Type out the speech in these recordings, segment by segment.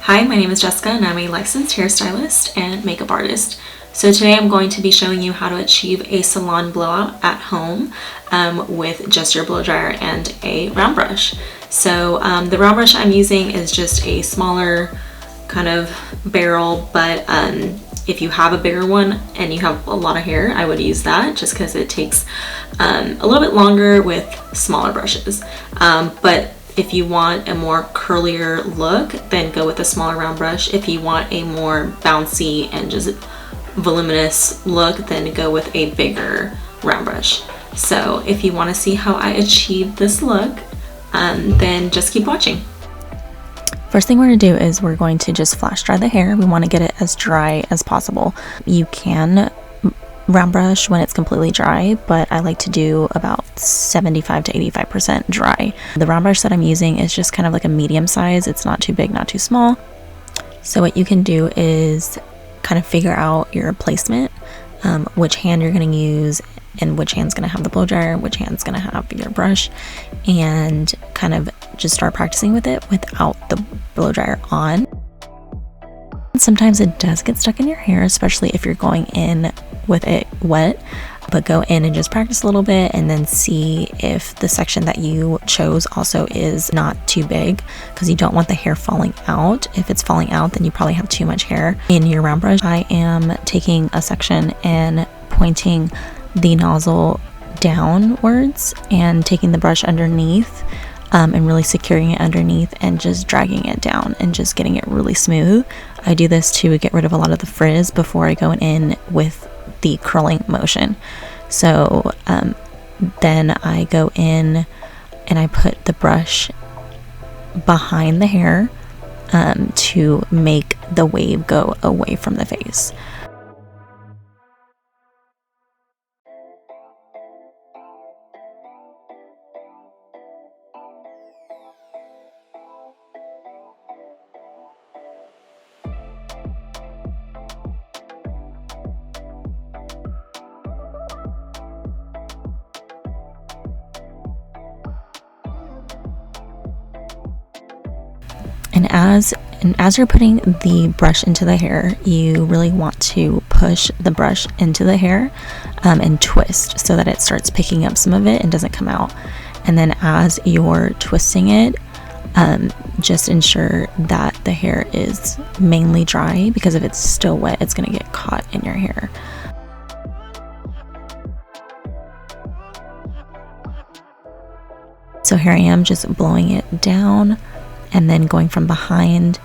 Hi, my name is Jessica and I'm a licensed hairstylist and makeup artist. So today I'm going to be showing you how to achieve a salon blowout at home with just your blow dryer and a round brush. So the round brush I'm using is just a smaller kind of barrel, but if you have a bigger one and you have a lot of hair, I would use that just because it takes a little bit longer with smaller brushes. But if you want a more curlier look, then go with a smaller round brush. If you want a more bouncy and just voluminous look, then go with a bigger round brush. So if you want to see how I achieve this look, then just keep watching. First thing we're going to do is we're going to just flash dry the hair. We want to get it as dry as possible. You can round brush when it's completely dry, but I like to do about 75 to 85% dry. The round brush that I'm using is just kind of like a medium size. It's not too big, not too small. So what you can do is kind of figure out your placement, which hand you're going to use and which hand's going to have the blow dryer, which hand's going to have your brush, and kind of just start practicing with it without the blow dryer on. Sometimes it does get stuck in your hair, especially if you're going in with it wet, but go in and just practice a little bit and then see if the section that you chose also is not too big, because you don't want the hair falling out. If it's falling out, then you probably have too much hair in your round brush. I am taking a section and pointing the nozzle downwards and taking the brush underneath and really securing it underneath and just dragging it down and just getting it really smooth. I do this to get rid of a lot of the frizz before I go in with the curling motion. So then I go in and I put the brush behind the hair to make the wave go away from the face. And as you're putting the brush into the hair, you really want to push the brush into the hair and twist so that it starts picking up some of it and doesn't come out. And then as you're twisting it, just ensure that the hair is mainly dry, because if it's still wet, it's going to get caught in your hair. So here I am just blowing it down and then going from behind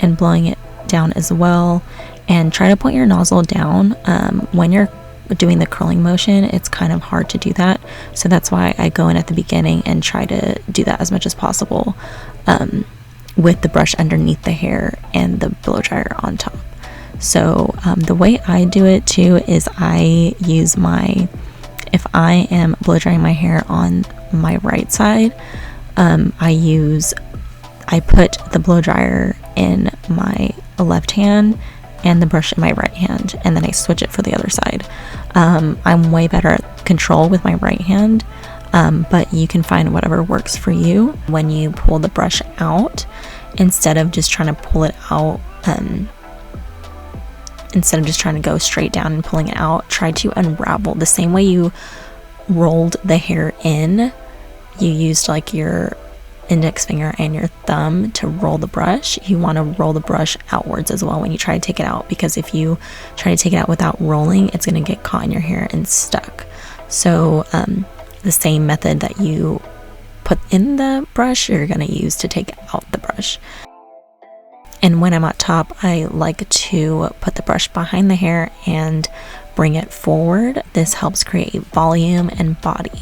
and blowing it down as well. And try to point your nozzle down. When you're doing the curling motion, it's kind of hard to do that. So that's why I go in at the beginning and try to do that as much as possible with the brush underneath the hair and the blow dryer on top. So the way I do it too is I use if I am blow drying my hair on my right side, I put the blow dryer in my left hand and the brush in my right hand, and then I switch it for the other side. I'm way better at control with my right hand, but you can find whatever works for you. When you pull the brush out, instead of just trying to pull it out, instead of just trying to go straight down and pulling it out, try to unravel. The same way you rolled the hair in, you used like your index finger and your thumb to roll the brush. You want to roll the brush outwards as well when you try to take it out, because if you try to take it out without rolling, it's going to get caught in your hair and stuck. So the same method that you put in the brush, you're going to use to take out the brush. And when I'm at top, I like to put the brush behind the hair and bring it forward. This helps create volume and body.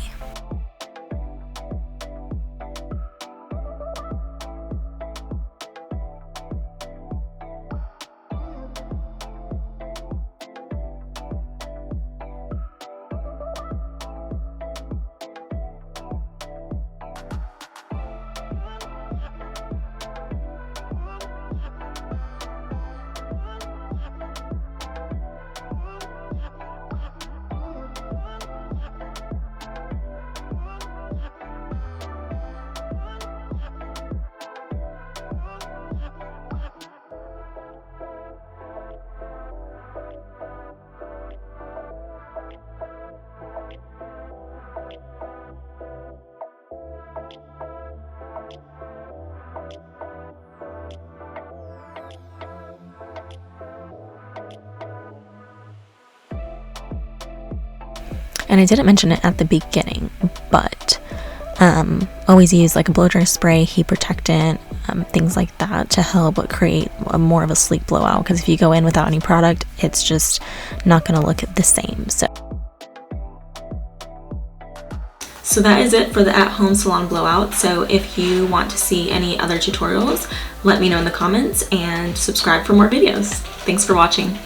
And I didn't mention it at the beginning, but always use like a blow dry spray, heat protectant, things like that to help create more of a sleek blowout, because if you go in without any product, it's just not going to look the same. So that is it for the at-home salon blowout. So if you want to see any other tutorials, let me know in the comments and subscribe for more videos. Thanks for watching.